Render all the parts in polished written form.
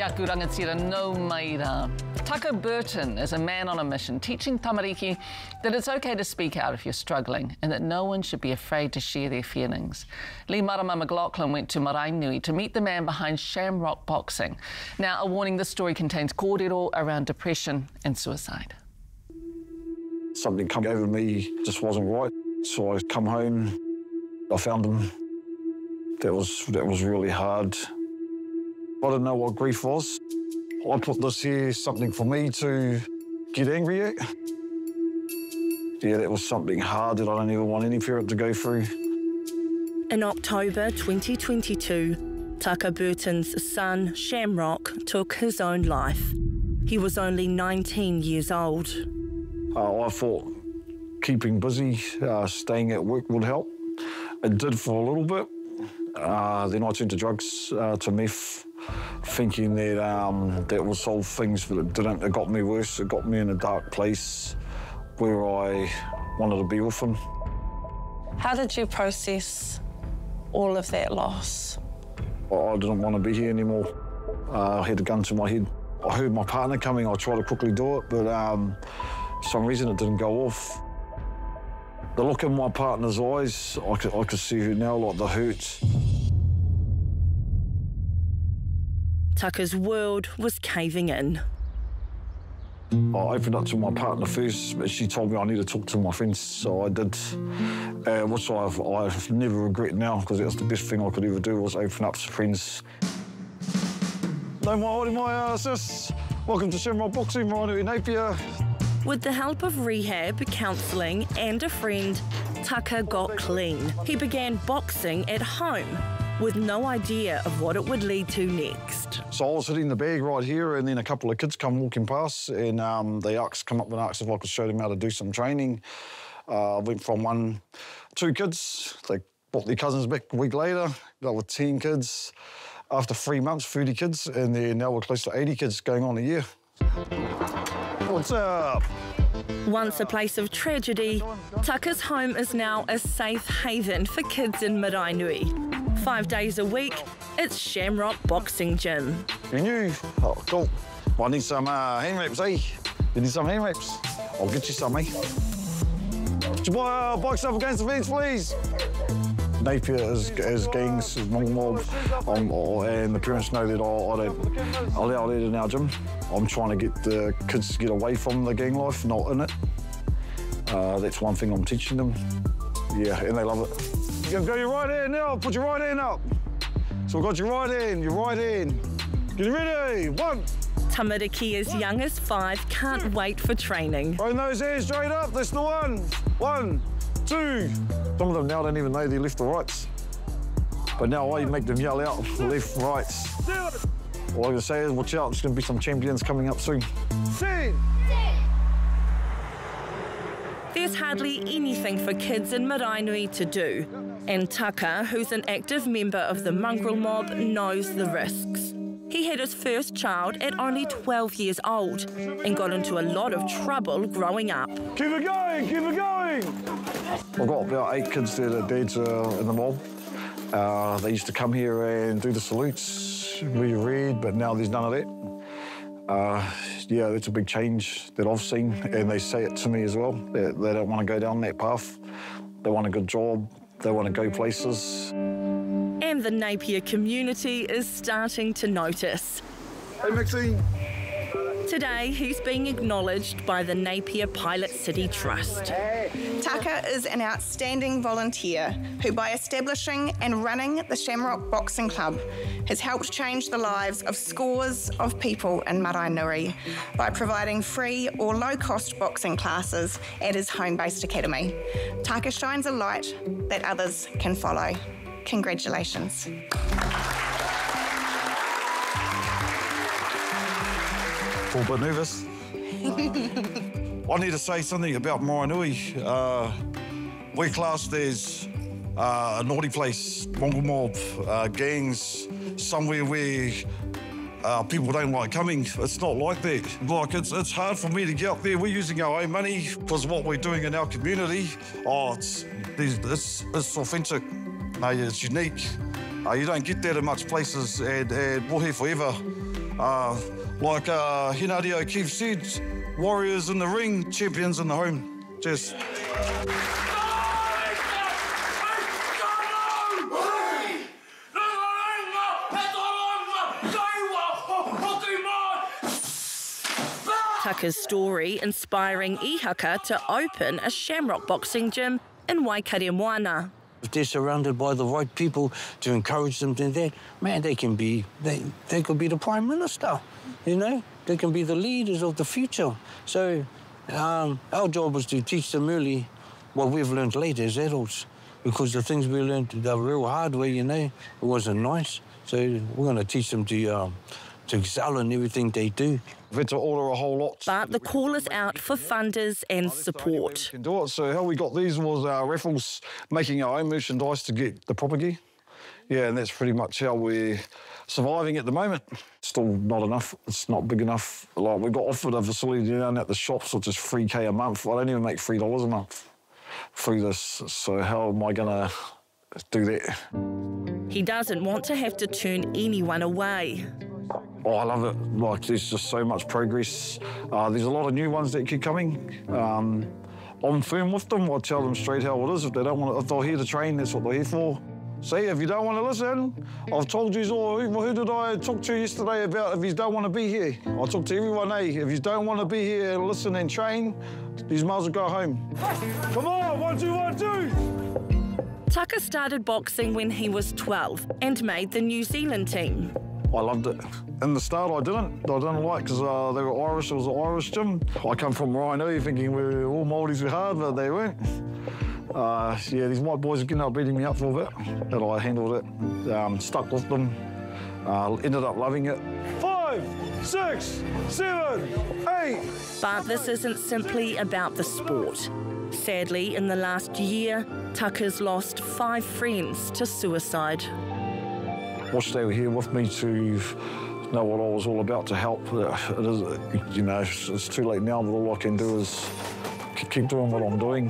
Kia aku rangatira no mai rā. Tucker Burton is a man on a mission, teaching tamariki that it's okay to speak out if you're struggling and that no one should be afraid to share their feelings. Leigh-Marama McLachlan went to Maraenui to meet the man behind Shamrock Boxing. Now, a warning, this story contains kōrero around depression and suicide. Something come over me, just wasn't right. So I come home, I found him. That was really hard. I didn't know what grief was. I put this here, something for me to get angry at. Yeah, that was something hard that I don't ever want any parent to go through. In October 2022, Tucker Burton's son, Shamrock, took his own life. He was only 19 years old. I thought keeping busy, staying at work would help. It did for a little bit. Then I turned to drugs, to meth, thinking that that would solve things, but it didn't. It got me worse. It got me in a dark place where I wanted to be with him. How did you process all of that loss? I didn't want to be here anymore. I had a gun to my head. I heard my partner coming. I tried to quickly do it, but for some reason it didn't go off. The look in my partner's eyes, I could see her now, like the hurt. Tucker's world was caving in. I opened up to my partner first, but she told me I need to talk to my friends, so I did, which I've never regret now, because that was the best thing I could ever do, was open up to friends. No more holding my sis. Welcome to Shamrock Boxing, Maraenui, Napier. With the help of rehab, counselling and a friend, Tucker got clean. He began boxing at home with no idea of what it would lead to next. So I was hitting the bag right here, and then a couple of kids come walking past, and they come up and asked if I could show them how to do some training. I went from 2 kids. They brought their cousins back a week later. There were 10 kids. After 3 months, 30 kids, and then now we're close to 80 kids going on a year. What's up? Once a place of tragedy, Tucker's home is now a safe haven for kids in Maraenui. 5 days a week, it's Shamrock Boxing Gym. You knew? Oh, cool. Well, I need some hand wraps, eh? You need some hand wraps? I'll get you some, eh? Could you box up against the fence, please? Napier is gangs, mob, and the parents know that I don't allow that in our gym. I'm trying to get the kids to get away from the gang life, not in it. That's one thing I'm teaching them. Yeah, and they love it. You go your right hand now, put your right hand up. So we've got your right hand. Get ready, 1. Tamariki as young as 5 can't wait for training. Bring those hands straight up, that's the 1. 1, 2. Some of them now don't even know their left or rights. But now I make them yell out, left, rights. All I can say is, watch out, there's going to be some champions coming up soon. There's hardly anything for kids in Maraenui to do. And Tucker, who's an active member of the mongrel mob, knows the risks. He had his first child at only 12 years old and got into a lot of trouble growing up. Keep it going, keep it going! I've got about 8 kids there that dads are in the mob. They used to come here and do the salutes, read, but now there's none of that. Yeah, that's a big change that I've seen, and they say it to me as well. They don't want to go down that path. They want a good job. They want to go places. And the Napier community is starting to notice. Hey, Maxine. Today, he's being acknowledged by the Napier Pilot City Trust. Tucker is an outstanding volunteer who, by establishing and running the Shamrock Boxing Club, has helped change the lives of scores of people in Maraenui by providing free or low-cost boxing classes at his home-based academy. Tucker shines a light that others can follow. Congratulations. A bit nervous. I need to say something about Maraenui. We're classed as a naughty place, mongrel mob, gangs, somewhere where people don't like coming. It's not like that. Like, it's hard for me to get up there. We're using our own money because of what we're doing in our community. Oh, it's authentic. No, it's unique. You don't get that in much places, and we're here forever. Like Hinari O'Keefe said, warriors in the ring, champions in the home. Cheers. Tucker's story inspiring Ihaka to open a shamrock boxing gym in Waikaremoana. If they're surrounded by the right people to encourage them to that, man, they could be the Prime Minister, you know? They can be the leaders of the future. So our job is to teach them early what we've learned later as adults, because the things we learned the real hard way, you know, it wasn't nice. So we're going to teach them to excel in everything they do. We've had to order a whole lot. But the call is out for funders and support. Can do it. So how we got these was raffles, making our own merchandise to get the proper gear. Yeah, and that's pretty much how we're surviving at the moment. Still not enough. It's not big enough. Like, we got offered a facility down at the shops, which is $3K a month. I don't even make $3 a month through this. So how am I going to do that? He doesn't want to have to turn anyone away. Oh, I love it. Like, there's just so much progress. There's a lot of new ones that keep coming. I'm firm with them. I tell them straight how it is. If they don't want, if they're here to train, that's what they're here for. See, if you don't want to listen, I've told you all. Who did I talk to yesterday about if you don't want to be here? I talked to everyone, if you don't want to be here and listen and train, you might as well go home. Come on, 1, 2, 1, 2. Tucker started boxing when he was 12 and made the New Zealand team. I loved it. In the start, I didn't like, because they were Irish. It was an Irish gym. I come from Maraenui thinking we were all Māoris were hard, but they weren't. Yeah, these white boys were beating me up for a bit, but I handled it, stuck with them, ended up loving it. 5, 6, 7, 8. But this isn't simply about the sport. Sadly, in the last year, Tucker's lost 5 friends to suicide. Wish they were here with me to know what I was all about, to help. It is, you know, it's too late now, but all I can do is keep doing what I'm doing,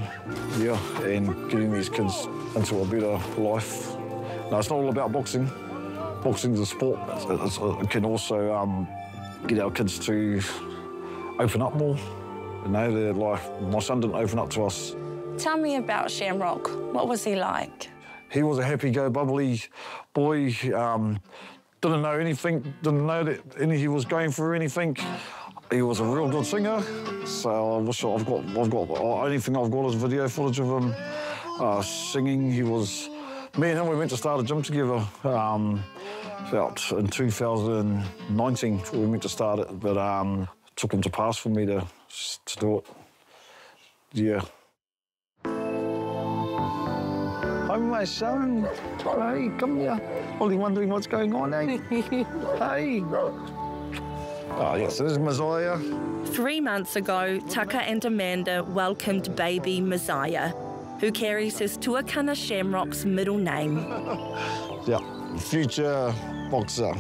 yeah, and getting these kids into a better life. No, it's not all about boxing. Boxing's a sport. It can also get our kids to open up more. You know, they're like, my son didn't open up to us. Tell me about Shamrock. What was he like? He was a happy-go-bubbly boy. Didn't know anything. Didn't know that he was going through anything. He was a real good singer. So I wish I've got. The only thing I've got is video footage of him singing. Me and him, we went to start a gym together. About in 2019, we went to start it, but it took him to pass for me to do it. Yeah. Hi, my son. Hey, come here. Only wondering what's going on, eh? Hey. Oh, yes, this is Messiah. 3 months ago, Tucker and Amanda welcomed baby Messiah, who carries his Tuakana Shamrock's middle name. Yeah, future boxer.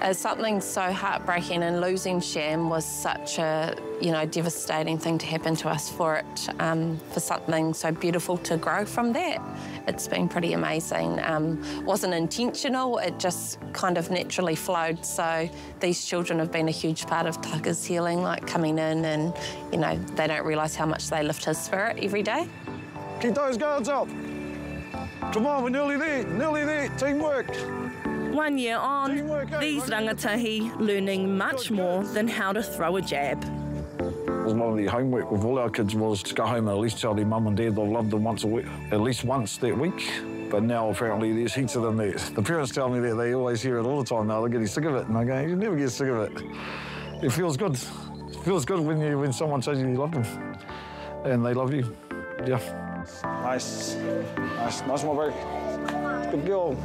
As something so heartbreaking, and losing Sham was such a, devastating thing to happen to us, for something so beautiful to grow from that. It's been pretty amazing. Wasn't intentional, it just kind of naturally flowed. So these children have been a huge part of Tucker's healing, like coming in and, they don't realise how much they lift his spirit every day. Keep those guards up. Come on, we're nearly there, teamwork. 1 year on, these rangatahi learning much more than how to throw a jab. One of the homework with all our kids was to go home and at least tell their mum and dad they've loved them once a week, at least once that week. But now apparently there's heaps of them there. The parents tell me that they always hear it all the time now. They're getting sick of it, and I go, you never get sick of it. It feels good. It feels good when someone says you love them, and they love you. Yeah. Nice, my bro. Good girl.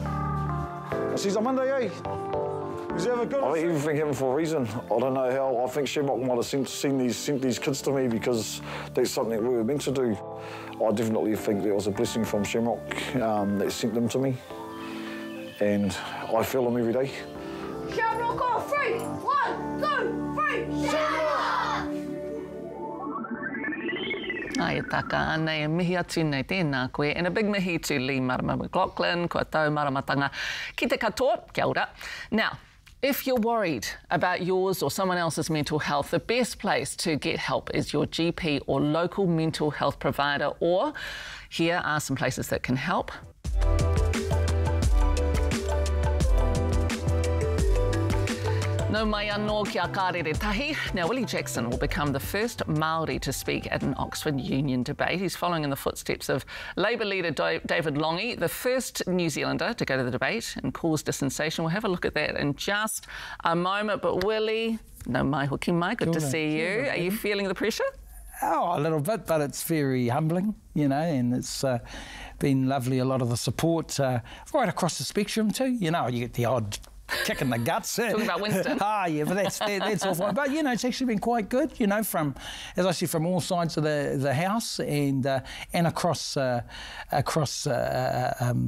She's on Monday, eh? He's ever good. I even think him for a reason. I don't know how. I think Shamrock might have sent these kids to me because that's something we were meant to do. I definitely think there was a blessing from Shamrock that sent them to me, and I feel them every day. Shamrock on 3, 1, 2, 3, Shamrock! Ai taka anei e mihi atu nei tēnā koe. And a big mihi to Leigh-Marama McLachlan, kua tau maramatanga ki te katoa, kia ora. Now, If you're worried about yours or someone else's mental health, the best place to get help is your GP or local mental health provider, or here are some places that can help. No mai anō kia kōrero tahi. Now, Willie Jackson will become the first Māori to speak at an Oxford Union debate. He's following in the footsteps of Labour leader David Lange, the first New Zealander to go to the debate and caused a sensation. We'll have a look at that in just a moment. But Willie, no mai hoki mai, good to see you. Are you feeling the pressure? Oh, a little bit, but it's very humbling, you know, and it's been lovely, a lot of the support right across the spectrum too. You know, you get the odd kick in the guts. Talking about Winston. Yeah, but that's all fine. But, you know, it's actually been quite good, you know, from, as I said, from all sides of the house and across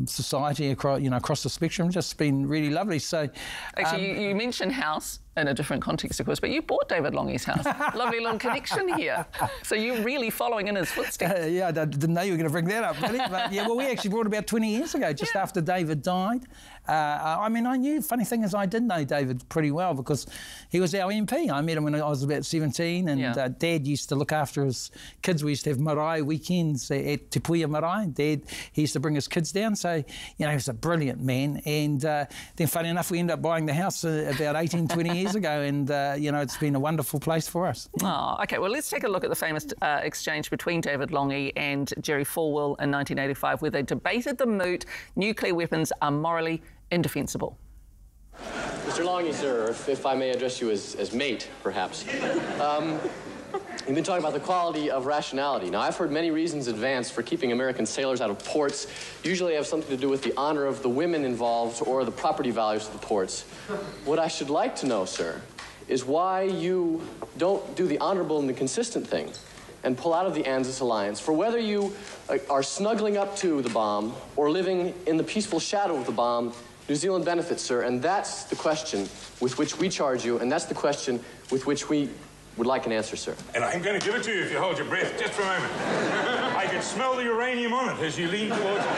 society, across the spectrum. Just been really lovely. So, actually, you mentioned house in a different context, of course, but you bought David Lange's house. Lovely little connection here. So you're really following in his footsteps. Yeah, I didn't know you were going to bring that up, Billy. But yeah, well, we actually bought about 20 years ago, just after David died. I mean, I knew, funny thing is, I did know David pretty well because he was our MP. I met him when I was about 17, and Dad used to look after his kids. We used to have Marae weekends at Te Puia Marae. Dad, he used to bring his kids down, so, you know, he was a brilliant man. And then, funny enough, we ended up buying the house about 18, 20 years ago, and you know, it's been a wonderful place for us. Oh, okay. Well, let's take a look at the famous exchange between David Lange and Jerry Falwell in 1985, where they debated the moot: nuclear weapons are morally indefensible. Mr. Lange, sir, if I may address you as mate, perhaps. You've been talking about the quality of rationality. Now, I've heard many reasons advanced for keeping American sailors out of ports. Usually have something to do with the honor of the women involved or the property values of the ports. What I should like to know, sir, is why you don't do the honorable and the consistent thing and pull out of the ANZUS alliance. For whether you are snuggling up to the bomb or living in the peaceful shadow of the bomb, New Zealand benefits, sir, and that's the question with which we charge you, and that's the question with which we would like an answer, sir. And I'm going to give it to you if you hold your breath just for a moment. I can smell the uranium on it as you lean towards it.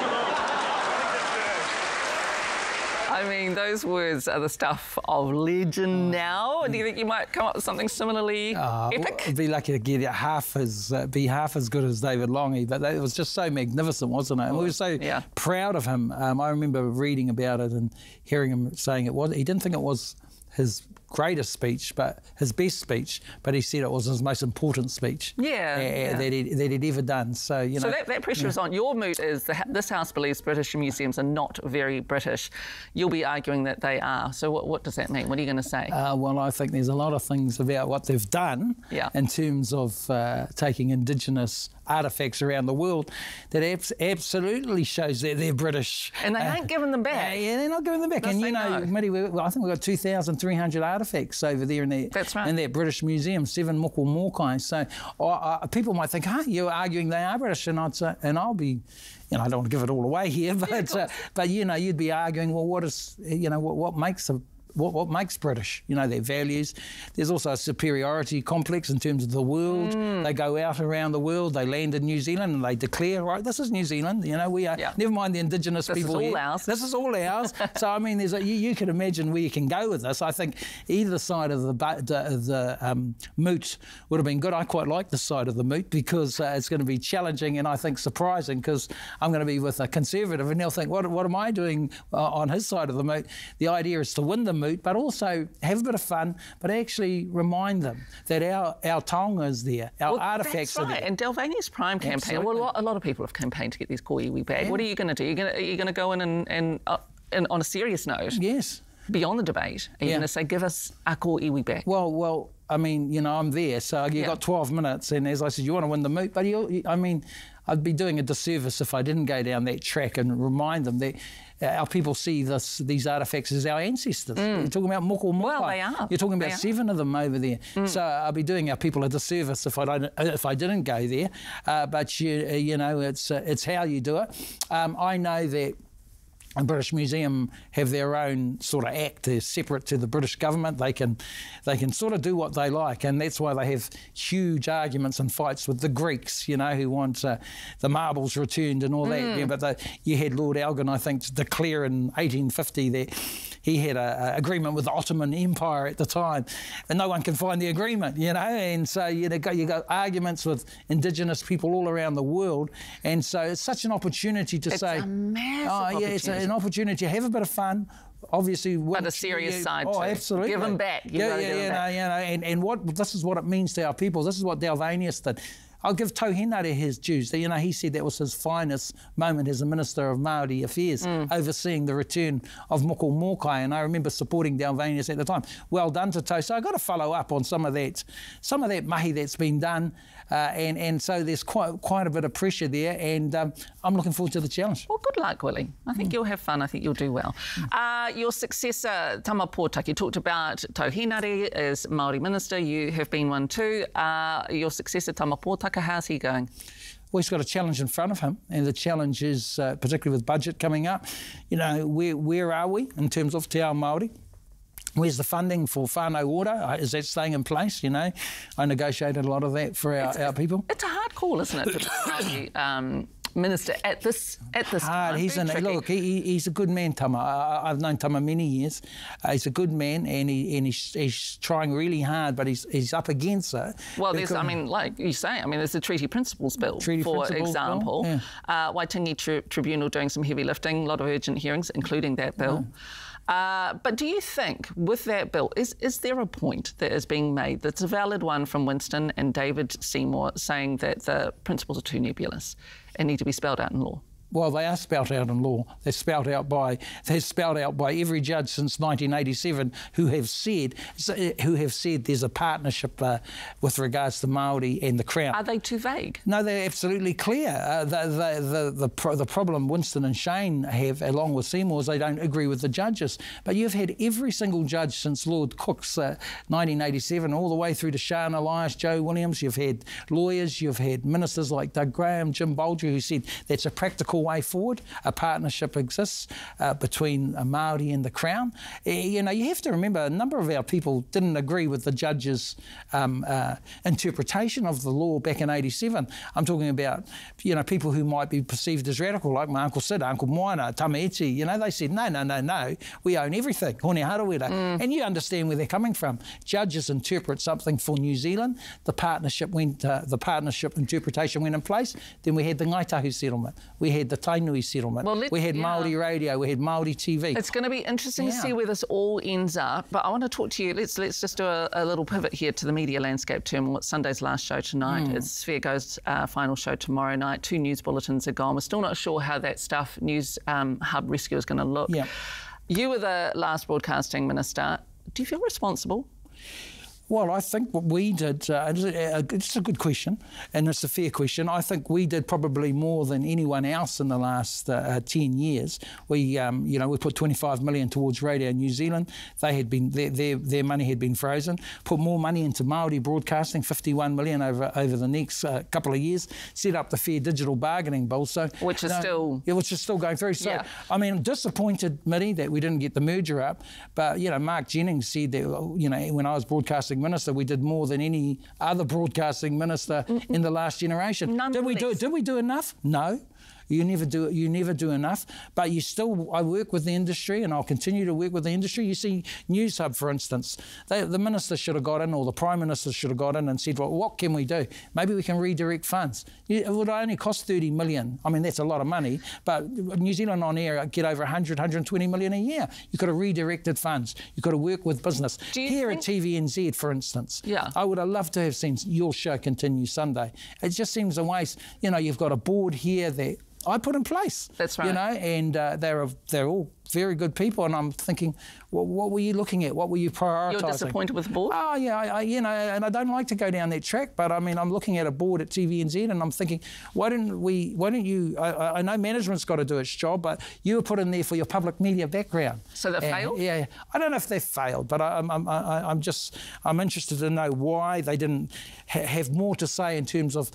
I mean, those words are the stuff of legend now. Do you think you might come up with something similarly epic? I'd be lucky to get it half as good as David Lange, but it was just so magnificent, wasn't it? And we were so proud of him. I remember reading about it and hearing him saying he didn't think it was his greatest speech, but his best speech, but he said it was his most important speech that he'd ever done. So, you know. So that pressure is on. Your moot is this House believes British museums are not very British. You'll be arguing that they are. So what does that mean? What are you going to say? Well, I think there's a lot of things about what they've done in terms of taking indigenous artefacts around the world that absolutely shows that they're British. And they ain't giving them back. Yeah, they're not giving them back. And, you know, Mitty, I think we've got 2,300 artefacts over there in that British Museum, 7 moko mokai. So people might think, you're arguing they are British, and I'll be, you know, I don't want to give it all away here, but you know, you'd be arguing, well, what makes British? You know, their values. There's also a superiority complex in terms of the world. They go out around the world, they land in New Zealand and they declare, right, this is New Zealand, you know, we are, never mind the indigenous people here. This is all ours. So, I mean, you can imagine where you can go with this. I think either side of the moot would have been good. I quite like the side of the moot because it's going to be challenging and I think surprising, because I'm going to be with a Conservative and he'll think, what am I doing on his side of the moot? The idea is to win the moot, but also have a bit of fun, but actually remind them that our taonga is there, our artefacts are there. And Delvaney's Prime campaign, well, a lot of people have campaigned to get these kōiwi back. What are you going to do? Are you going to go in and on a serious note? Yes. Beyond the debate, are you going to say, give us our kōiwi back? Well, I mean, you know, I'm there, so you've got 12 minutes, and as I said, you want to win the moot, but I mean, I'd be doing a disservice if I didn't go down that track and remind them that our people see these artefacts as our ancestors. You're talking about moko mokai. Well, they are. You're talking about 7 of them over there. So I'll be doing our people a disservice if I didn't go there. But you know, it's how you do it. I know that the British Museum have their own sort of act. They're separate to the British government. They can sort of do what they like, and that's why they have huge arguments and fights with the Greeks, you know, who want the marbles returned and all that. Yeah, but you had Lord Elgin, I think, declare in 1850 that he had an agreement with the Ottoman Empire at the time, and no one can find the agreement, you know. And so you got arguments with indigenous people all around the world, and so it's such an opportunity to say, a massive opportunity. It's an opportunity to have a bit of fun. Obviously, but a serious side too. Absolutely. Give them back. And this is what it means to our people. This is what Dalvanius did. I'll give Tauhenare his dues. You know, he said that was his finest moment as a Minister of Māori Affairs, overseeing the return of Moko Mokai, and I remember supporting Dalvanius at the time. Well done to Tau. So I've got to follow up on some of that mahi that's been done, and so there's quite a bit of pressure there, and I'm looking forward to the challenge. Well, good luck, Willie. I think you'll have fun. I think you'll do well. Your successor, Tama Pōtaki, talked about Tauhenare as Māori Minister. You have been one too. Your successor, Tama Pōtaki, how's he going? Well, he's got a challenge in front of him, and the challenge is, particularly with budget coming up, you know, where are we in terms of te ao Māori? Where's the funding for whānau ora? Is that staying in place? You know, I negotiated a lot of that for our people. It's a hard call, isn't it, for the Māori Minister at this time? He's a good man, Tama. I've known Tama many years. He's a good man, and he's trying really hard, but he's up against it. Well, like you say, there's the Treaty Principles Bill, for example. Bill, yeah. Waitangi Tribunal doing some heavy lifting, a lot of urgent hearings, including that bill. But do you think, with that bill, is there a point that is being made that's a valid one from Winston and David Seymour saying that the principles are too nebulous and need to be spelled out in law? Well, they are spelt out in law. They're spelt out by every judge since 1987 who have said there's a partnership with regards to Māori and the Crown. Are they too vague? No, they're absolutely clear. The problem Winston and Shane have, along with Seymour, is they don't agree with the judges. But you've had every single judge since Lord Cook's 1987 all the way through to Sian Elias, Joe Williams. You've had lawyers, you've had ministers like Doug Graham, Jim Bolger, who said that's a practical way forward. A partnership exists between Māori and the Crown. You know, you have to remember a number of our people didn't agree with the judge's interpretation of the law back in 87. I'm talking about, you know, people who might be perceived as radical, like my Uncle Sid, Uncle Moana, Tamaiti. You know, they said, no, we own everything. Hone harawira. And you understand where they're coming from. Judges interpret something for New Zealand. The partnership interpretation went in place. Then we had the Ngaitahu settlement. We had the Tainui settlement. We had Māori radio. We had Māori TV. It's going to be interesting to see where this all ends up. But I want to talk to you. Let's just do a little pivot here to the media landscape turmoil. It's Sunday's last show tonight. It's Sphere Go's final show tomorrow night. 2 news bulletins are gone. We're still not sure how that Stuff News Hub rescue is going to look. Yeah. You were the last broadcasting minister. Do you feel responsible? Well, I think what we did, it's a good question, and it's a fair question. I think we did probably more than anyone else in the last 10 years. We put 25 million towards Radio New Zealand. They had been their money had been frozen. Put more money into Māori broadcasting, 51 million over the next couple of years. Set up the Fair Digital Bargaining Bill, which is still going through. So I'm disappointed, Mitty, that we didn't get the merger up. But Mark Jennings said that when I was broadcasting minister, we did more than any other broadcasting minister in the last generation. Did we do enough? No. You never do enough, but I work with the industry, and I'll continue to work with the industry. You see News Hub, for instance, the minister should have got in, or the Prime Minister should have got in and said, well, what can we do? Maybe we can redirect funds. It would only cost 30 million. I mean, that's a lot of money, but New Zealand On Air get over 100, 120 million a year. You could have redirected funds. You could have worked with business. Here at TVNZ, for instance, I would have loved to have seen your show continue Sunday. It just seems a waste. You've got a board here that I put in place. That's right. And they're all very good people, and I'm thinking, well, what were you looking at? What were you prioritising? You're disappointed with the board? Oh, yeah, and I don't like to go down that track, but I mean, I'm looking at a board at TVNZ, and I'm thinking, why don't you, I know management's got to do its job, but you were put in there for your public media background. So they failed? Yeah, I don't know if they failed, but I'm interested to know why they didn't have more to say in terms of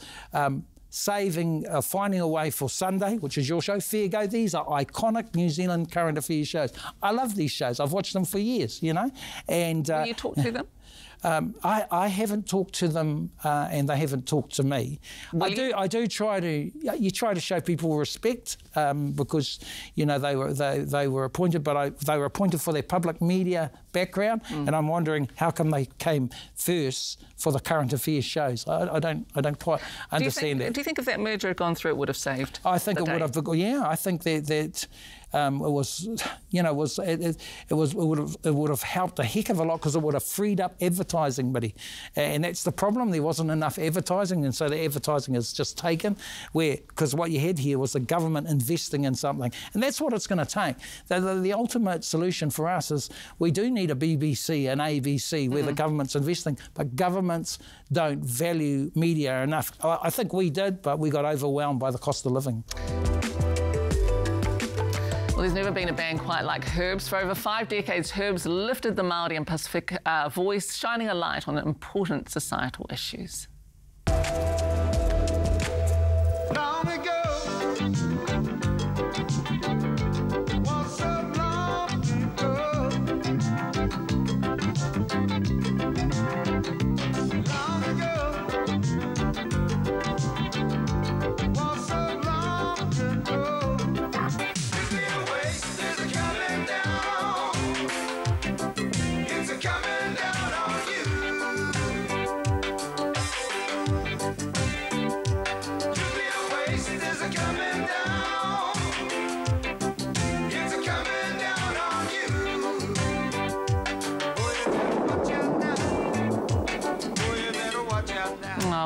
finding a way for Sunday, which is your show, Fair Go. These are iconic New Zealand current affairs shows. I love these shows. I've watched them for years, you know. And will you talk to them? I haven't talked to them, and they haven't talked to me. I do try to. You try to show people respect because you know they were appointed, but they were appointed for their public media background, and I'm wondering how come they came first for the current affairs shows. I don't quite understand that. Do you think if that merger had gone through, it would have saved? I think it would have. Yeah, I think that. It would have helped a heck of a lot because it would have freed up advertising, buddy. And that's the problem. There wasn't enough advertising, and so the advertising is just taken. Because what you had here was the government investing in something, and that's what it's going to take. The ultimate solution for us is we do need a BBC and ABC where the government's investing, but governments don't value media enough. I think we did, but we got overwhelmed by the cost of living. Well, there's never been a band quite like Herbs. For over 5 decades, Herbs lifted the Māori and Pacific voice, shining a light on important societal issues.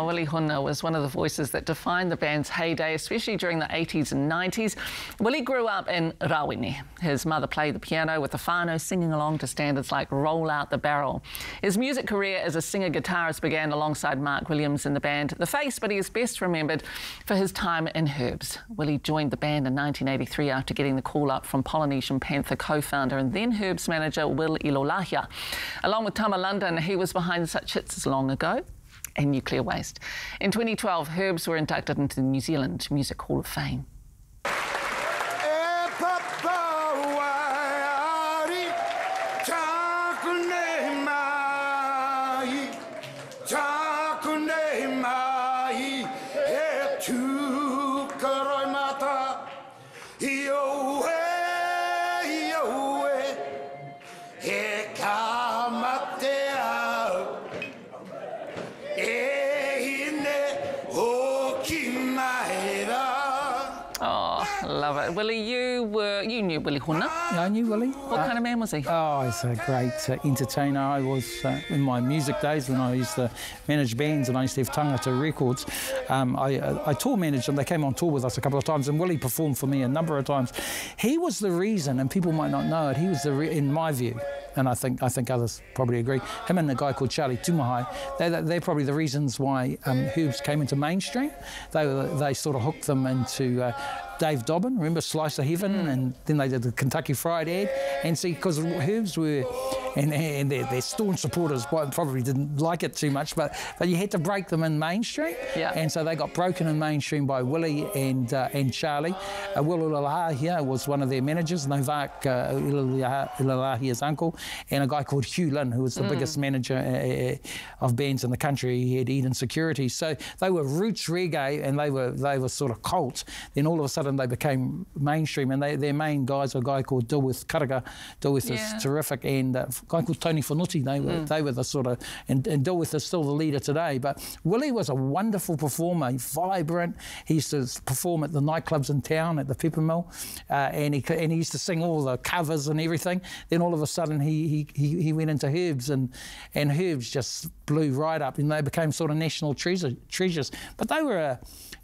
Willie Hona was one of the voices that defined the band's heyday, especially during the 80s and 90s. Willie grew up in Rawene. His mother played the piano with the whānau singing along to standards like Roll Out the Barrel. His music career as a singer-guitarist began alongside Mark Williams in the band The Face, but he is best remembered for his time in Herbs. Willie joined the band in 1983 after getting the call-up from Polynesian Panther co-founder and then Herbs manager Will Ilolahia. Along with Tama London, he was behind such hits as Long Ago and Nuclear Waste. In 2012, Herbs were inducted into the New Zealand Music Hall of Fame. Love it. Willie, you knew Willie Hona? Yeah, I knew Willie. What kind of man was he? Oh, he's a great entertainer. I was, in my music days, when I used to manage bands and I used to have tangata records, I tour managed them. They came on tour with us a couple of times, and Willie performed for me a number of times. He was the reason, and people might not know it, he was in my view, and I think others probably agree, him and a guy called Charlie Tumahai, they're probably the reasons why Herbs came into mainstream. They sort of hooked them into Dave Dobbin, remember Slice of Heaven, and then they did the Kentucky Fried ad, and see, because Herbs were, and their staunch supporters probably didn't like it too much, but you had to break them in mainstream, and so they got broken in mainstream by Willie and Charlie. Will Ilolahia was one of their managers, Novak Ilolahia's uncle, and a guy called Hugh Lynn, who was the biggest manager of bands in the country. He had Eden Security, so they were roots reggae, and they were sort of cult. Then all of a sudden they became mainstream, and their main guys were a guy called Dilwith Karaga. Dilwith is terrific, and a guy called Tony Whanuti. They were the sort of, and Dilwith is still the leader today. But Willie was a wonderful performer, vibrant. He used to perform at the nightclubs in town, at the Pepper Mill, and he used to sing all the covers and everything. Then all of a sudden he went into Herbs, and Herbs just blew right up, and they became sort of national treasures. But they were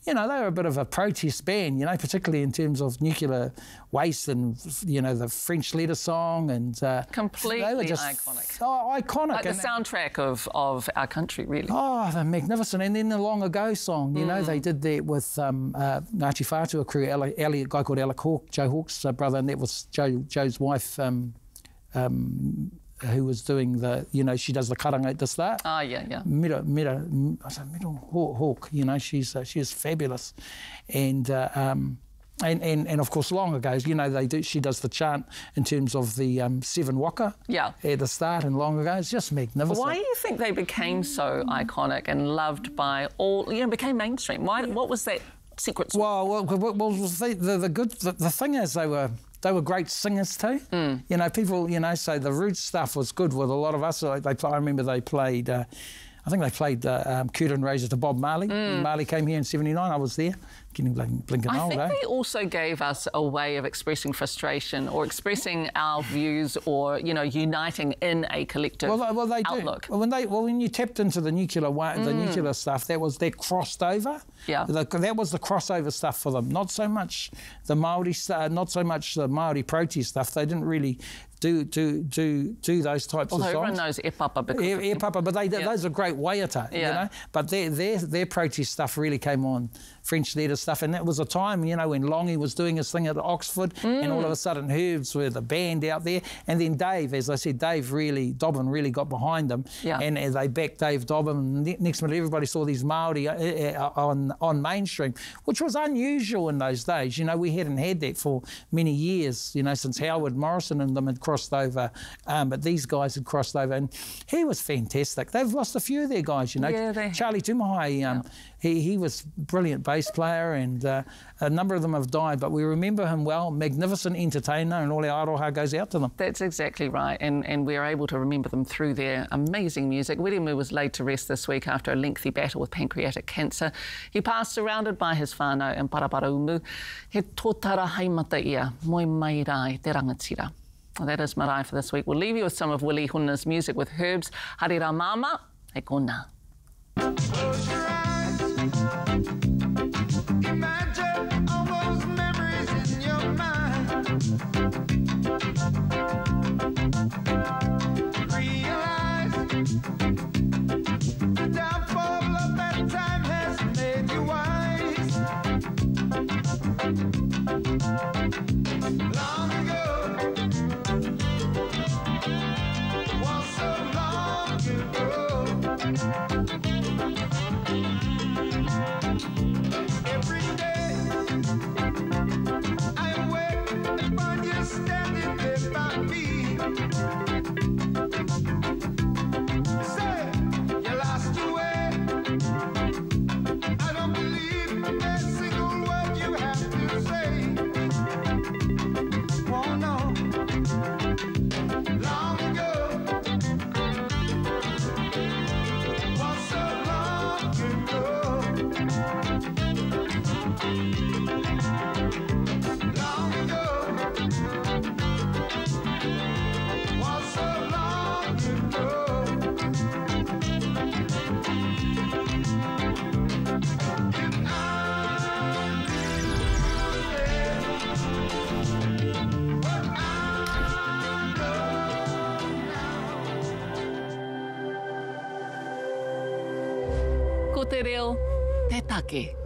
they were a bit of a protest band, particularly in terms of nuclear waste and, the French letter song, and completely they were just iconic. Iconic. Like the soundtrack of our country, really. Oh, they're magnificent. And then the Long Ago song, they did that with Ngāti Whātua crew, a guy called Alec Hawke, Joe Hawke's brother, and that was Joe's wife, who was doing the, you know, she does the karanga at the start. Oh, yeah. Mira Hawk, you know, she is fabulous. And of course, Lange goes, you know, she does the chant in terms of the 7 waka at the start, and Lange goes, just magnificent. Why do you think they became so iconic and loved by all, you know, became mainstream? What was that secret sauce? The thing is they were great singers too. You know, people, you know, so the roots stuff was good with a lot of us. I remember they played, I think they played Curtain Raiser to Bob Marley. Marley came here in '79, I was there. Getting blinking old, I think they also gave us a way of expressing frustration or expressing our views or, you know, uniting in a collective outlook. When you tapped into the nuclear stuff, that crossed over. Yeah. That was the crossover stuff for them. Not so much the Māori Māori protest stuff. They didn't really do those types of songs. Although everyone knows Ep11 because Ep11, but those are great waiata, you know. But their protest stuff really came on, French leader stuff, and that was a time, you know, when Lange was doing his thing at Oxford, and all of a sudden Herbs were the band out there, and then Dave, as I said, Dobbin really got behind them, and they backed Dave Dobbin. Next minute, everybody saw these Māori on mainstream, which was unusual in those days. You know, we hadn't had that for many years, you know, since Howard Morrison and them had crossed over, but these guys had crossed over, and he was fantastic. They've lost a few of their guys, you know. Charlie Tumahai, he was a brilliant bass player, and a number of them have died, but we remember him well, magnificent entertainer, and all our aroha goes out to them. That's exactly right, and we're able to remember them through their amazing music. Wiremu was laid to rest this week after a lengthy battle with pancreatic cancer. He passed surrounded by his whānau in Paraparaumu. He tōtara haimata ia, moi mai rai te rangatira. Well, that is Marae for this week. We'll leave you with some of Willie Hona's music with Herbs. Harira mama, e kona. Close your eyes. Imagine all those memories in your mind. Realize the downfall of that time has made you wise. Long ago, was so long ago. Every day I wake and find you standing there by me. You say you lost your way. I don't believe a single word you have to say. Oh no, long ago was so long ago. Long ago was so long ago. And I knew what I know now. Ko te reo, te take.